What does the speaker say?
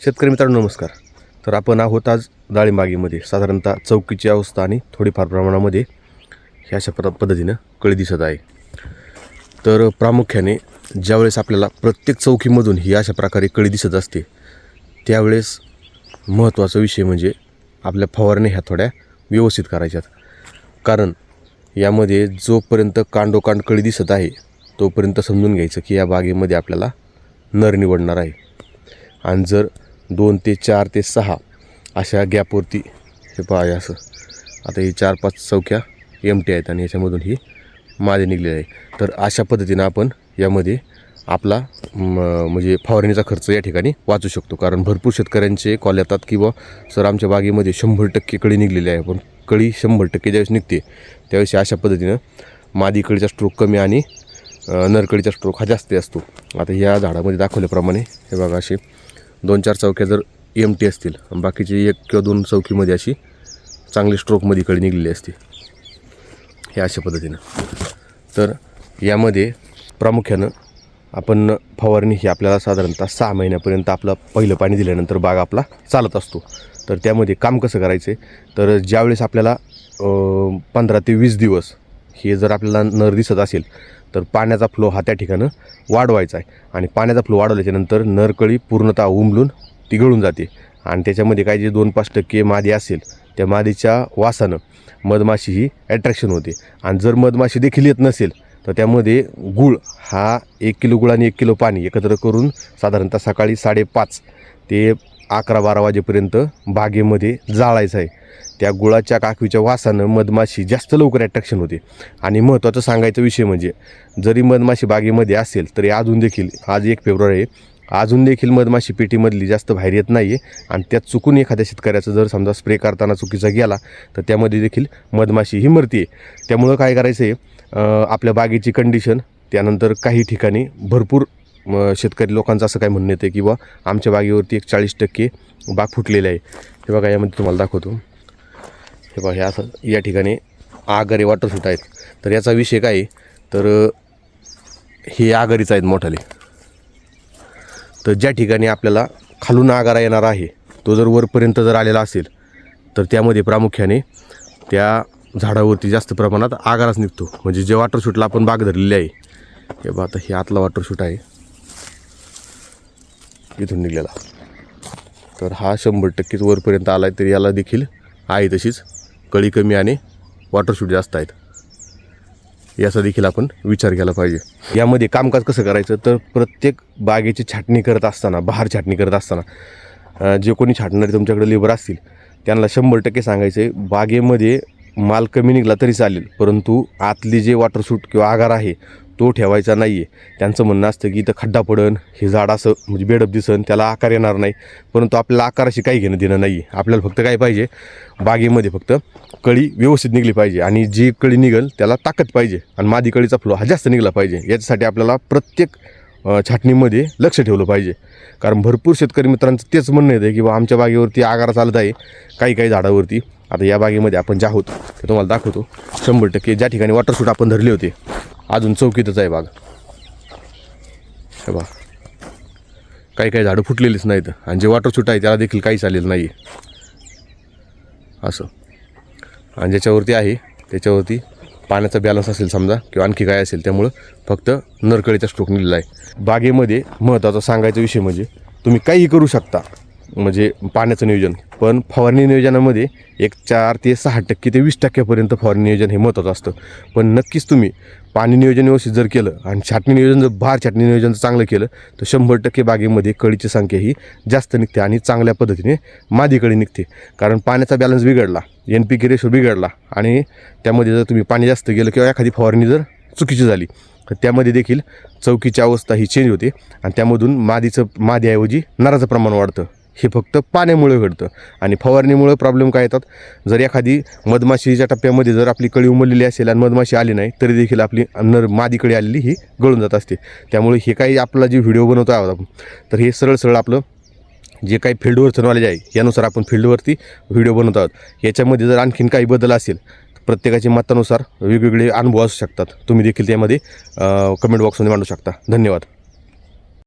शेतकरी मित्रांनो नमस्कार. तर आपण आहोत आज डाळिंबागेमध्ये. साधारणतः चौकीची अवस्था आणि थोडीफार प्रमाणामध्ये ह्या अशा पद्धतीनं कळी दिसत आहे. तर प्रामुख्याने ज्यावेळेस आपल्याला प्रत्येक चौकीमधून ही अशा प्रकारे कळी दिसत असते त्यावेळेस महत्त्वाचा विषय म्हणजे आपल्या फवारण्या ह्या थोड्या व्यवस्थित करायच्यात. कारण यामध्ये जोपर्यंत कांडोकांड कळी दिसत आहे तोपर्यंत समजून घ्यायचं की या बागेमध्ये आपल्याला नर निवडणार आहे. आणि जर 2 ते 4 ते 6 अशा गॅपवरती हे पहा असं आता ही 4-5 चौक्या एमटी आहेत आणि याच्यामधून ही मादी निघलेली आहे. तर अशा पद्धतीनं आपण यामध्ये आपला म्हणजे फवारणीचा खर्च या ठिकाणी वाचू शकतो. कारण भरपूर शेतकऱ्यांचे कॉल येतात की बा सर आमच्या बागेमध्ये 100% कळी निघलेली आहे, पण कळी 100% ज्यावेळेस निघते त्यावेळेस अशा पद्धतीनं मादी कळीचा स्ट्रोक कमी आणि नरकळीचा स्ट्रोक हा जास्त असतो. आता ह्या झाडामध्ये दाखवल्याप्रमाणे हे बघा असे 2-4 चौक्या जर एमटी असतील बाकीची 1 किंवा 2 चौकीमध्ये अशी चांगली स्ट्रोकमध्ये कळी निघलेली असते हे अशा पद्धतीनं. तर यामध्ये प्रामुख्यानं आपण फवारणी ही आपल्याला साधारणतः 6 महिन्यापर्यंत आपलं पहिलं पाणी दिल्यानंतर बाग आपला चालत असतो. तर त्यामध्ये काम कसं करायचं तर ज्यावेळेस आपल्याला 15 ते 20 दिवस हे जर आपल्याला नर दिसत असेल तर पाण्याचा फ्लो हा त्या ठिकाणं वाढवायचा आहे. आणि पाण्याचा फ्लो वाढवल्याच्यानंतर नरकळी पूर्णतः उमलून ती गळून जाते आणि त्याच्यामध्ये काही जे 2-5% मादी असेल त्या मादीच्या वासानं मधमाशी ही ॲट्रॅक्शन होते. आणि जर मधमाशी देखील येत नसेल तर त्यामध्ये गूळ हा 1 किलो गुळ आणि 1 किलो पाणी एकत्र करून साधारणतः सकाळी 5:30 ते 11-12 वाजेपर्यंत बागेमध्ये जाळायचं आहे. त्या गुळाच्या काकवीच्या वासानं मधमाशी जास्त लवकर ॲट्रॅक्शन होते. आणि महत्त्वाचं सांगायचा विषय म्हणजे जरी मधमाशी बागेमध्ये असेल तरी अजून देखील आज 1 फेब्रुवारी आहे, अजून देखील मधमाशी पेटीमधली जास्त बाहेर येत नाही आहे. आणि त्यात चुकून एखाद्या शेतकऱ्याचं जर समजा स्प्रे करताना चुकीचा गेला तर त्यामध्ये देखील मधमाशी ही मरते. त्यामुळं काय करायचं आहे आपल्या बागेची कंडिशन त्यानंतर काही ठिकाणी भरपूर शेतकरी लोकांचं असं काय म्हणणं येतं की बा आमच्या बागेवरती 40% बाग फुटलेली आहे. हे बघा यामध्ये तुम्हाला दाखवतो. हे बघा हे असं या ठिकाणी आगारे वॉटरशूट आहेत. तर याचा विषय काय आहे तर हे आगारीच आहेत मोठाले. तर ज्या ठिकाणी आपल्याला खालून आगारा येणार आहे तो जर वरपर्यंत जर आलेला असेल तर त्यामध्ये प्रामुख्याने त्या झाडावरती जास्त प्रमाणात आगाराच निघतो. म्हणजे जे वॉटरशूटला आपण बाग धरलेली आहे हे बघा आता हे आतला वॉटरशूट आहे इथून निघलेला. तर हा 100% वरपर्यंत आला आहे तरी याला देखील आहे तशीच कळी कमी आणि वॉटरशूट जास्त आहेत. याचा देखील आपण विचार केला पाहिजे. यामध्ये कामकाज कसं करायचं तर प्रत्येक बागेची छाटणी करत असताना बहार छाटणी करत असताना जे कोणी छाटणारे तुमच्याकडे लेबर असतील त्यांना 100% सांगायचं आहे बागेमध्ये माल कमी निघाला तरी चालेल परंतु आतली जे वॉटरशूट किंवा आगार आहे तो ठेवायचा नाही आहे. त्यांचं म्हणणं असतं की इथं खड्डा पडन हे झाड असं म्हणजे बेडप दिसन त्याला आकार येणार नाही, परंतु आपल्याला आकाराशी काही घेणं देणं नाही आहे. आपल्याला फक्त काय पाहिजे बागेमध्ये फक्त कळी व्यवस्थित निघली पाहिजे आणि जी कळी निघेल त्याला ताकद पाहिजे आणि मादी कळीचा फ्लो हा जास्त निघला पाहिजे. याच्यासाठी आपल्याला प्रत्येक छाटणीमध्ये लक्ष ठेवलं पाहिजे. कारण भरपूर शेतकरी मित्रांचं तेच म्हणणं येतं की बा आमच्या बागेवरती आगारा चालत आहे काही झाडावरती. आता या बागेमध्ये आपण जे आहोत ते तुम्हाला दाखवतो. 100% ज्या ठिकाणी वॉटरशूट आपण धरले होते अजून चौकीतच आहे बाग. हे बघा काही झाडं फुटलेलीच नाहीत आणि जे वॉटरशूट आहे त्याला देखील काही चालेलं नाही असं. आणि ज्याच्यावरती आहे त्याच्यावरती पाण्याचा बॅलन्स असेल समजा किंवा आणखी काय असेल त्यामुळं फक्त नरकळीचा स्ट्रोक निघलेला आहे. बागेमध्ये महत्त्वाचा सांगायचा विषय म्हणजे तुम्ही काहीही करू शकता म्हणजे पाण्याचं नियोजन, पण फवारणी नियोजनामध्ये 4 ते 6% ते 20% फवारणी नियोजन हे महत्त्वाचं असतं. पण नक्कीच तुम्ही पाणी नियोजन व्यवस्थित जर केलं आणि छाटणी नियोजन जर बहार छाटणी नियोजन चांगलं केलं तर 100% बागेमध्ये कळीची संख्या ही जास्त निघते आणि चांगल्या पद्धतीने मादी कळी निघते. कारण पाण्याचा बॅलन्स बिघडला, NPK रेशो बिघडला आणि त्यामध्ये जर तुम्ही पाणी जास्त गेलं किंवा एखादी फवारणी जर चुकीची झाली तर त्यामध्ये देखील चौकीची अवस्था ही चेंज होते आणि त्यामधून मादीऐवजी नराचं प्रमाण वाढतं. हे फक्त पाण्यामुळे घडतं. आणि फवारणीमुळे प्रॉब्लेम काय येतात जर एखादी मधमाशीच्या टप्प्यामध्ये जर आपली कळी उमललेली असेल आणि मधमाशी आली नाही तरी देखील आपली मादी कळी आलेली ही गळून जात असते. त्यामुळे हे काही आपला जे व्हिडिओ बनवतो आहोत आपण तर हे सरळ आपलं जे काही फील्डवरचं नॉलेज आहे यानुसार आपण फील्डवरती व्हिडिओ बनवत आहोत. याच्यामध्ये जर आणखीन काही बदल असेल प्रत्येकाच्या मतानुसार वेगवेगळे अनुभव असू शकतात. तुम्ही देखील त्यामध्ये कमेंट बॉक्समध्ये मांडू शकता. धन्यवाद.